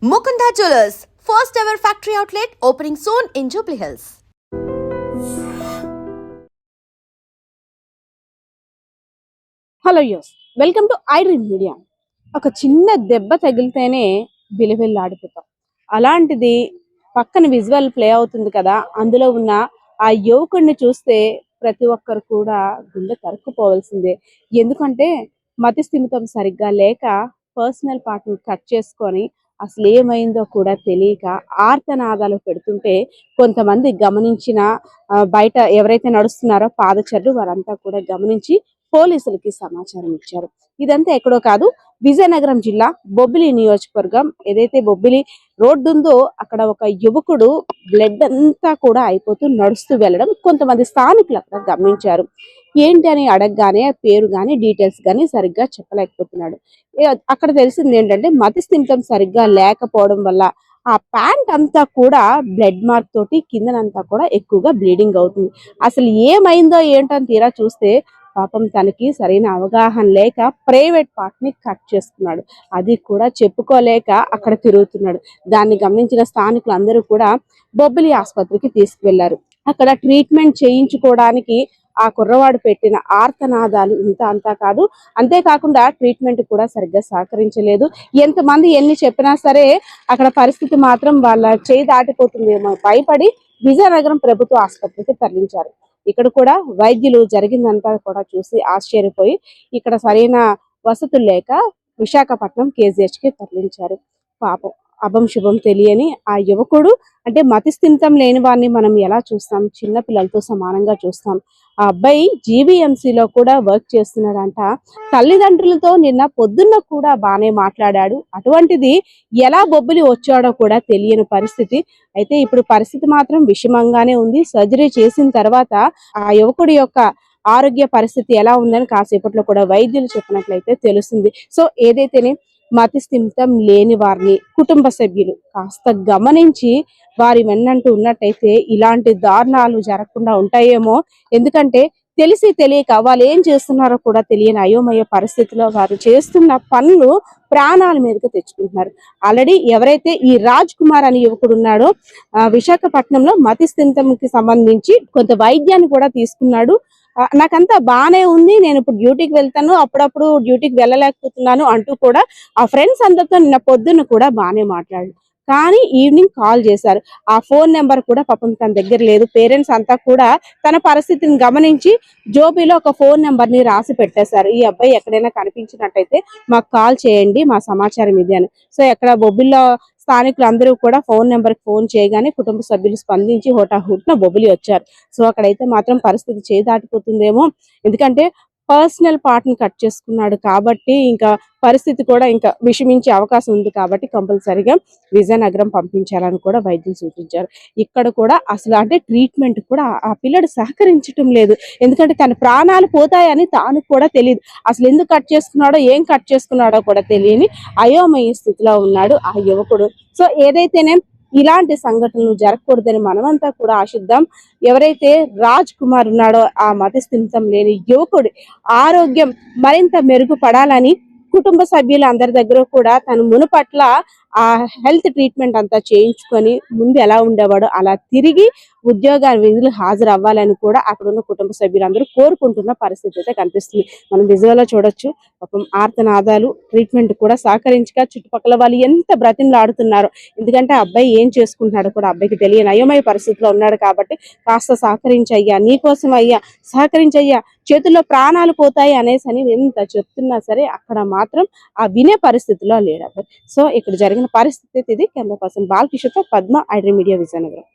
Mukunda Jewelers, first ever factory outlet opening soon in Jubilee Hills. Hello use welcome to iDream media. ఒక చిన్న దెబ్బ తగిలితేనే బిలబిల్లాడిపోతాం. అలాంటిది పక్కన visual play అవుతుంది కదా, అందులో ఉన్న ఆ యువకుడిని చూస్తే ప్రతి ఒక్కరు కూడా గుండె తరుక్కుపోవాల్సిందే. ఎందుకంటే మతి స్థిమితం సరిగ్గా లేక పర్సనల్ పార్ట్ని కట్ చేసుకొని అసలు ఏమైందో కూడా తెలియక ఆర్తనాదాలు పెడుతుంటే కొంతమంది గమనించిన బయట ఎవరైతే నడుస్తున్నారో పాదచారులు వారంతా కూడా గమనించి పోలీసులకి సమాచారం ఇచ్చారు. ఇదంతా ఎక్కడో కాదు, విజయనగరం జిల్లా బొబ్బిలి నియోజకవర్గం. ఏదైతే బొబ్బిలి రోడ్డు ఉందో అక్కడ ఒక యువకుడు బ్లడ్ అంతా కూడా అయిపోతూ నడుస్తూ వెళ్ళడం కొంతమంది స్థానికులు అక్కడ గమనించారు. ఏంటి అని అడగగానే పేరు గాని డీటెయిల్స్ గాని సరిగ్గా చెప్పలేకపోతున్నాడు. అక్కడ తెలిసింది ఏంటంటే మతి స్థిమితం సరిగ్గా లేకపోవడం వల్ల ఆ ప్యాంట్ అంతా కూడా బ్లడ్ మార్క్ తోటి కిందనంతా కూడా ఎక్కువగా బ్లీడింగ్ అవుతుంది. అసలు ఏమైందో ఏంటని తీరా చూస్తే పాపం తనకి సరైన అవగాహన లేక ప్రైవేట్ పార్ట్ ని కట్ చేసుకున్నాడు. అది కూడా చెప్పుకోలేక అక్కడ తిరుగుతున్నాడు. దాన్ని గమనించిన స్థానికులు అందరూ కూడా బొబ్బిలి ఆసుపత్రికి తీసుకువెళ్లారు. అక్కడ ట్రీట్మెంట్ చేయించుకోవడానికి ఆ కుర్రవాడు పెట్టిన ఆర్తనాదాలు ఇంత అంతా కాదు. అంతేకాకుండా ట్రీట్మెంట్ కూడా సరిగ్గా సహకరించలేదు. ఎంతమంది ఎన్ని చెప్పినా సరే అక్కడ పరిస్థితి మాత్రం వాళ్ళ చేయి దాటిపోతుందేమో భయపడి విజయనగరం ప్రభుత్వ ఆసుపత్రికి తరలించారు. ఇక్కడ కూడా వైద్యులు జరిగిందంతా కూడా చూసి ఆశ్చర్యపోయి ఇక్కడ సరైన వసతులు లేక విశాఖపట్నం KGH కి తరలించారు. పాపం అభం శుభం తెలియని ఆ యువకుడు, అంటే మతి స్థిమితం లేని వారిని మనం ఎలా చూస్తాం, చిన్న పిల్లలతో సమానంగా చూస్తాం. ఆ అబ్బాయి జీవీఎంసీలో కూడా వర్క్ చేస్తున్నాడంట. తల్లిదండ్రులతో నిన్న పొద్దున్న కూడా బాగానే మాట్లాడాడు. అటువంటిది ఎలా బొబ్బిలి వచ్చాడో కూడా తెలియని పరిస్థితి. అయితే ఇప్పుడు పరిస్థితి మాత్రం విషమంగానే ఉంది. సర్జరీ చేసిన తర్వాత ఆ యువకుడి యొక్క ఆరోగ్య పరిస్థితి ఎలా ఉందని కాసేపట్లో కూడా వైద్యులు చెప్పినట్లయితే తెలుస్తుంది. సో ఏదైతేనే మతి స్థిమితం లేని వారిని కుటుంబ సభ్యులు కాస్త గమనించి వారి వెన్నంటూ ఉన్నట్టయితే ఇలాంటి దారుణాలు జరగకుండా ఉంటాయేమో. ఎందుకంటే తెలిసి తెలియక వాళ్ళు ఏం చేస్తున్నారో కూడా తెలియని అయోమయ పరిస్థితిలో వారు చేస్తున్న పనులు ప్రాణాల మీదకి తెచ్చుకుంటున్నారు. ఆల్రెడీ ఎవరైతే ఈ రాజ్ కుమార్ అనే యువకుడు ఉన్నాడో విశాఖపట్నంలో మతి స్థిమితంకి సంబంధించి కొంత వైద్యాన్ని కూడా తీసుకున్నాడు. నాకంతా బానే ఉంది, నేను ఇప్పుడు డ్యూటీకి వెళ్తాను, అప్పుడప్పుడు డ్యూటీకి వెళ్ళలేకపోతున్నాను అంటూ కూడా ఆ ఫ్రెండ్స్ అందరితో నిన్న పొద్దున్న కూడా బాగానే మాట్లాడు. కానీ ఈవినింగ్ కాల్ చేశారు. ఆ ఫోన్ నెంబర్ కూడా పాపం తన దగ్గర లేదు. పేరెంట్స్ అంతా కూడా తన పరిస్థితిని గమనించి జోబీలో ఒక ఫోన్ నెంబర్ ని రాసి పెట్టేశారు. ఈ అబ్బాయి ఎక్కడైనా కనిపించినట్టయితే మాకు కాల్ చేయండి, మా సమాచారం ఇది అని. సో ఎక్కడ బొబ్బిల్లో స్థానికులు అందరూ కూడా ఫోన్ నెంబర్కి ఫోన్ చేయగానే కుటుంబ సభ్యులు స్పందించి హోటాహుట్న బొబ్బిలి వచ్చారు. సో అక్కడైతే మాత్రం పరిస్థితి చేయి దాటిపోతుందేమో. ఎందుకంటే పర్సనల్ పార్ట్ ని కట్ చేసుకున్నాడు కాబట్టి ఇంకా పరిస్థితి కూడా ఇంకా విషమించే అవకాశం ఉంది. కాబట్టి కంపల్సరిగా విజయనగరం పంపించాలని కూడా వైద్యులు సూచించారు. ఇక్కడ కూడా అసలు అంటే ట్రీట్మెంట్ కూడా ఆ పిల్లడు సహకరించటం లేదు. ఎందుకంటే తన ప్రాణాలు పోతాయని తాను కూడా తెలియదు. అసలు ఎందుకు కట్ చేసుకున్నాడో ఏం కట్ చేసుకున్నాడో కూడా తెలియని అయోమయ స్థితిలో ఉన్నాడు ఆ యువకుడు. సో ఏదైతేనే ఇలాంటి సంఘటనలు జరగకూడదని మనమంతా కూడా ఆశిద్దాం. ఎవరైతే రాజ్ కుమార్ ఉన్నాడో ఆ మతి స్థిమితం లేని యువకుడి ఆరోగ్యం మరింత మెరుగుపడాలని కుటుంబ సభ్యులు అందరి దగ్గర కూడా తను మునుపట్ల ఆ హెల్త్ ట్రీట్మెంట్ అంతా చేయించుకొని ముందు ఎలా ఉండేవాడో అలా తిరిగి ఉద్యోగ విధులు హాజరు అవ్వాలని కూడా అక్కడ ఉన్న కుటుంబ సభ్యులందరూ కోరుకుంటున్న పరిస్థితి అయితే కనిపిస్తుంది. మనం విజువల్ లో చూడొచ్చు. పాపం ఆర్తనాదాలు ట్రీట్మెంట్ కూడా సహకరించక చుట్టుపక్కల వాళ్ళు ఎంత బ్రతిమలాడుతున్నారు. ఎందుకంటే అబ్బాయి ఏం చేసుకుంటున్నాడో కూడా అబ్బాయికి తెలియని అయోమయ పరిస్థితిలో ఉన్నాడు. కాబట్టి కాస్త సహకరించయ్యా, నీకోసం అయ్యా, సహకరించయ్యా, చేతుల్లో ప్రాణాలు పోతాయి అనేసి అని ఎంత చెప్తున్నా సరే అక్కడ మాత్రం ఆ వినే పరిస్థితిలో లేడు. సో ఇక్కడ జరిగిన పరిస్థితి ఇది. 100% బాలకిషోర్తో పద్మ, ఐడ్రీమ్ మీడియా, విజయనగరం.